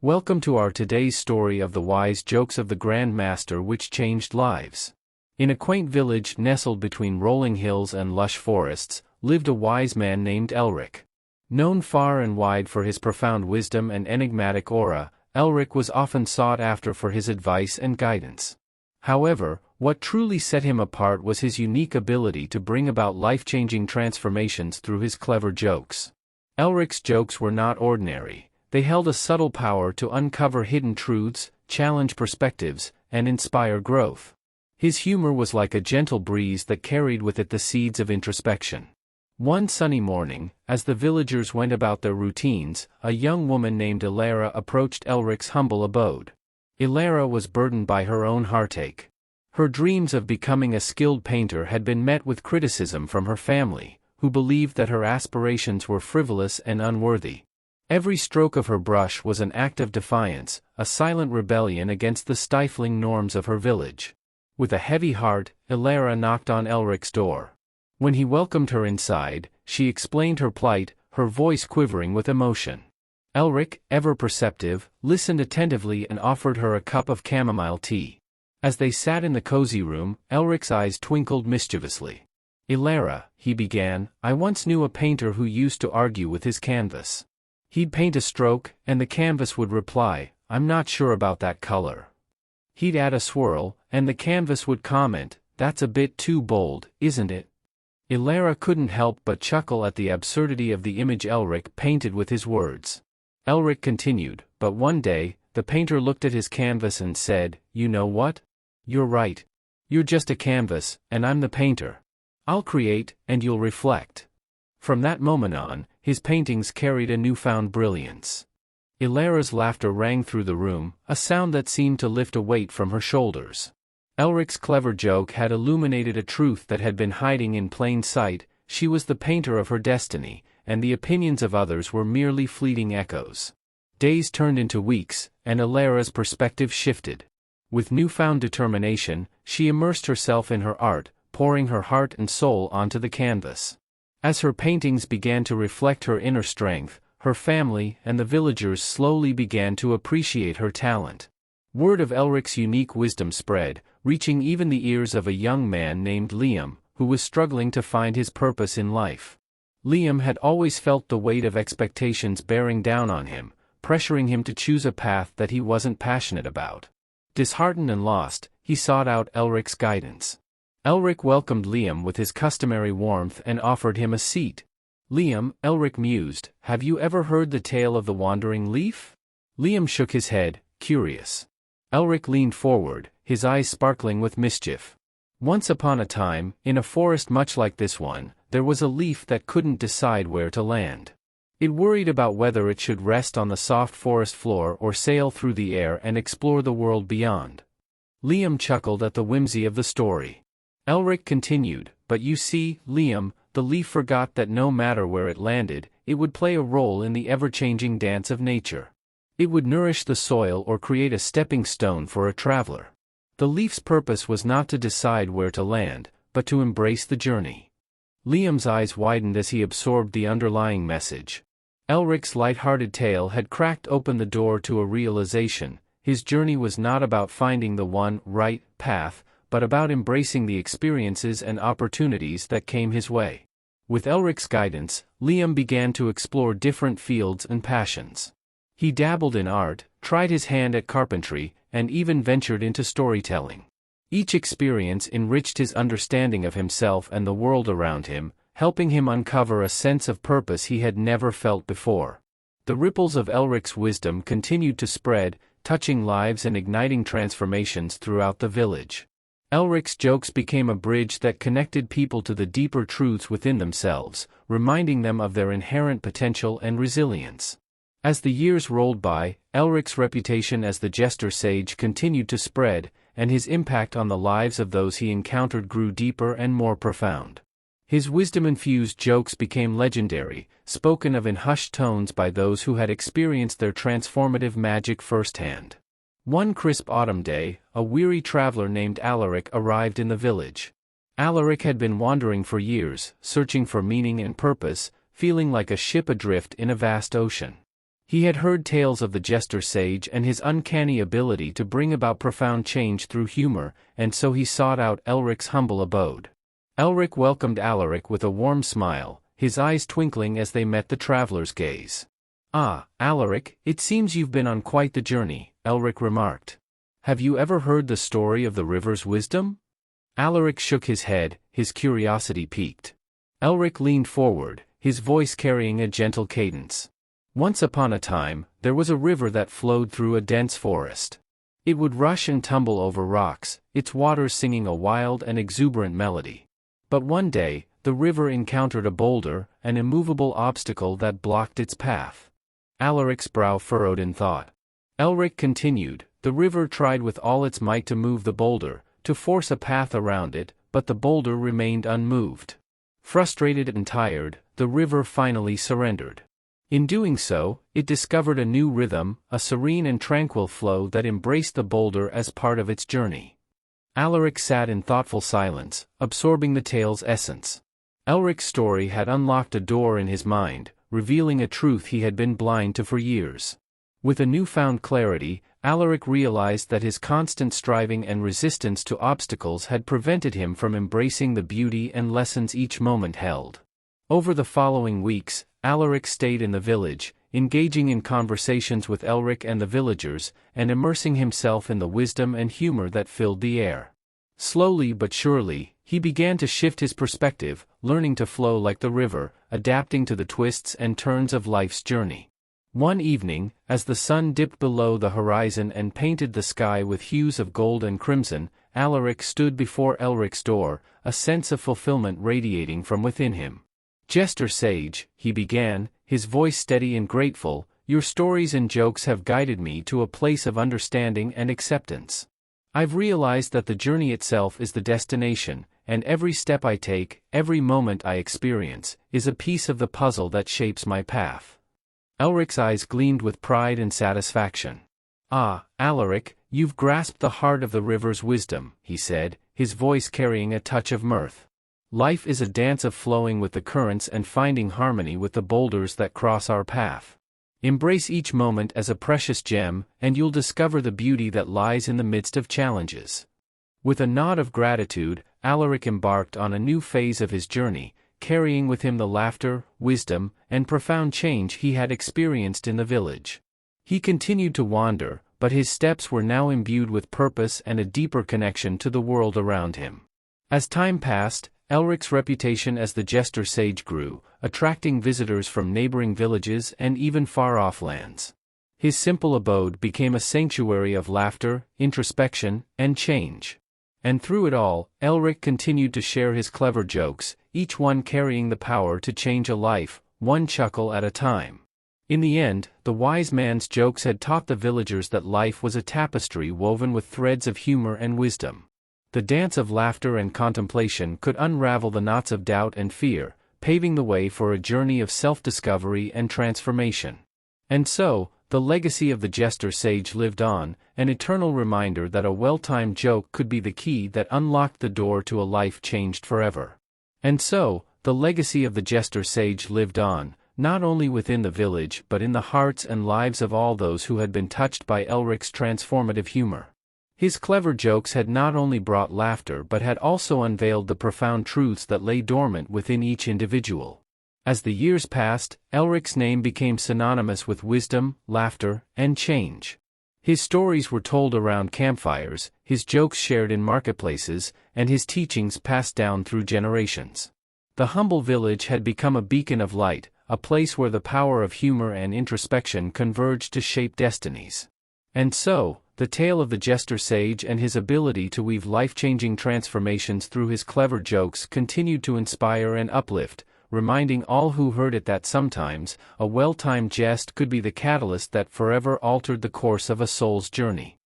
Welcome to our today's story of the wise jokes of the Grand Master which changed lives. In a quaint village nestled between rolling hills and lush forests, lived a wise man named Aelric. Known far and wide for his profound wisdom and enigmatic aura, Aelric was often sought after for his advice and guidance. However, what truly set him apart was his unique ability to bring about life-changing transformations through his clever jokes. Aelric's jokes were not ordinary. They held a subtle power to uncover hidden truths, challenge perspectives, and inspire growth. His humor was like a gentle breeze that carried with it the seeds of introspection. One sunny morning, as the villagers went about their routines, a young woman named Elara approached Aelric's humble abode. Elara was burdened by her own heartache. Her dreams of becoming a skilled painter had been met with criticism from her family, who believed that her aspirations were frivolous and unworthy. Every stroke of her brush was an act of defiance, a silent rebellion against the stifling norms of her village. With a heavy heart, Elara knocked on Aelric's door. When he welcomed her inside, she explained her plight, her voice quivering with emotion. Aelric, ever perceptive, listened attentively and offered her a cup of chamomile tea. As they sat in the cozy room, Aelric's eyes twinkled mischievously. "Elara," he began, "I once knew a painter who used to argue with his canvas. He'd paint a stroke, and the canvas would reply, 'I'm not sure about that color.' He'd add a swirl, and the canvas would comment, 'That's a bit too bold, isn't it?'" Elara couldn't help but chuckle at the absurdity of the image Aelric painted with his words. Aelric continued, "But one day, the painter looked at his canvas and said, 'You know what? You're right. You're just a canvas, and I'm the painter. I'll create, and you'll reflect.' From that moment on, his paintings carried a newfound brilliance." Elara's laughter rang through the room, a sound that seemed to lift a weight from her shoulders. Aelric's clever joke had illuminated a truth that had been hiding in plain sight. She was the painter of her destiny, and the opinions of others were merely fleeting echoes. Days turned into weeks, and Elara's perspective shifted. With newfound determination, she immersed herself in her art, pouring her heart and soul onto the canvas. As her paintings began to reflect her inner strength, her family and the villagers slowly began to appreciate her talent. Word of Aelric's unique wisdom spread, reaching even the ears of a young man named Liam, who was struggling to find his purpose in life. Liam had always felt the weight of expectations bearing down on him, pressuring him to choose a path that he wasn't passionate about. Disheartened and lost, he sought out Aelric's guidance. Aelric welcomed Liam with his customary warmth and offered him a seat. "Liam," Aelric mused, "have you ever heard the tale of the wandering leaf?" Liam shook his head, curious. Aelric leaned forward, his eyes sparkling with mischief. "Once upon a time, in a forest much like this one, there was a leaf that couldn't decide where to land. It worried about whether it should rest on the soft forest floor or sail through the air and explore the world beyond." Liam chuckled at the whimsy of the story. Aelric continued, "But you see, Liam, the leaf forgot that no matter where it landed, it would play a role in the ever-changing dance of nature. It would nourish the soil or create a stepping stone for a traveler. The leaf's purpose was not to decide where to land, but to embrace the journey." Liam's eyes widened as he absorbed the underlying message. Aelric's light-hearted tale had cracked open the door to a realization. His journey was not about finding the one right path, but about embracing the experiences and opportunities that came his way. With Aelric's guidance, Liam began to explore different fields and passions. He dabbled in art, tried his hand at carpentry, and even ventured into storytelling. Each experience enriched his understanding of himself and the world around him, helping him uncover a sense of purpose he had never felt before. The ripples of Aelric's wisdom continued to spread, touching lives and igniting transformations throughout the village. Aelric's jokes became a bridge that connected people to the deeper truths within themselves, reminding them of their inherent potential and resilience. As the years rolled by, Aelric's reputation as the Jester Sage continued to spread, and his impact on the lives of those he encountered grew deeper and more profound. His wisdom-infused jokes became legendary, spoken of in hushed tones by those who had experienced their transformative magic firsthand. One crisp autumn day, a weary traveler named Alaric arrived in the village. Alaric had been wandering for years, searching for meaning and purpose, feeling like a ship adrift in a vast ocean. He had heard tales of the Jester Sage and his uncanny ability to bring about profound change through humor, and so he sought out Aelric's humble abode. Aelric welcomed Alaric with a warm smile, his eyes twinkling as they met the traveler's gaze. "Ah, Alaric, it seems you've been on quite the journey," Aelric remarked. "Have you ever heard the story of the river's wisdom?" Alaric shook his head, his curiosity piqued. Aelric leaned forward, his voice carrying a gentle cadence. "Once upon a time, there was a river that flowed through a dense forest. It would rush and tumble over rocks, its waters singing a wild and exuberant melody. But one day, the river encountered a boulder, an immovable obstacle that blocked its path." Alaric's brow furrowed in thought. Aelric continued, "The river tried with all its might to move the boulder, to force a path around it, but the boulder remained unmoved. Frustrated and tired, the river finally surrendered. In doing so, it discovered a new rhythm, a serene and tranquil flow that embraced the boulder as part of its journey." Alaric sat in thoughtful silence, absorbing the tale's essence. Aelric's story had unlocked a door in his mind, revealing a truth he had been blind to for years. With a newfound clarity, Alaric realized that his constant striving and resistance to obstacles had prevented him from embracing the beauty and lessons each moment held. Over the following weeks, Alaric stayed in the village, engaging in conversations with Aelric and the villagers, and immersing himself in the wisdom and humor that filled the air. Slowly but surely, he began to shift his perspective, learning to flow like the river, adapting to the twists and turns of life's journey. One evening, as the sun dipped below the horizon and painted the sky with hues of gold and crimson, Alaric stood before Aelric's door, a sense of fulfillment radiating from within him. "Jester Sage," he began, his voice steady and grateful, "your stories and jokes have guided me to a place of understanding and acceptance. I've realized that the journey itself is the destination, and every step I take, every moment I experience, is a piece of the puzzle that shapes my path." Aelric's eyes gleamed with pride and satisfaction. "Ah, Alaric, you've grasped the heart of the river's wisdom," he said, his voice carrying a touch of mirth. "Life is a dance of flowing with the currents and finding harmony with the boulders that cross our path. Embrace each moment as a precious gem, and you'll discover the beauty that lies in the midst of challenges." With a nod of gratitude, Alaric embarked on a new phase of his journey, carrying with him the laughter, wisdom, and profound change he had experienced in the village. He continued to wander, but his steps were now imbued with purpose and a deeper connection to the world around him. As time passed, Aelric's reputation as the Jester Sage grew, attracting visitors from neighboring villages and even far-off lands. His simple abode became a sanctuary of laughter, introspection, and change. And through it all, Aelric continued to share his clever jokes, each one carrying the power to change a life, one chuckle at a time. In the end, the wise man's jokes had taught the villagers that life was a tapestry woven with threads of humor and wisdom. The dance of laughter and contemplation could unravel the knots of doubt and fear, paving the way for a journey of self-discovery and transformation. And so, the legacy of the Jester Sage lived on, an eternal reminder that a well-timed joke could be the key that unlocked the door to a life changed forever. And so, the legacy of the Jester Sage lived on, not only within the village but in the hearts and lives of all those who had been touched by Aelric's transformative humor. His clever jokes had not only brought laughter but had also unveiled the profound truths that lay dormant within each individual. As the years passed, Aelric's name became synonymous with wisdom, laughter, and change. His stories were told around campfires, his jokes shared in marketplaces, and his teachings passed down through generations. The humble village had become a beacon of light, a place where the power of humor and introspection converged to shape destinies. And so, the tale of the Jester Sage and his ability to weave life-changing transformations through his clever jokes continued to inspire and uplift, reminding all who heard it that sometimes, a well-timed jest could be the catalyst that forever altered the course of a soul's journey.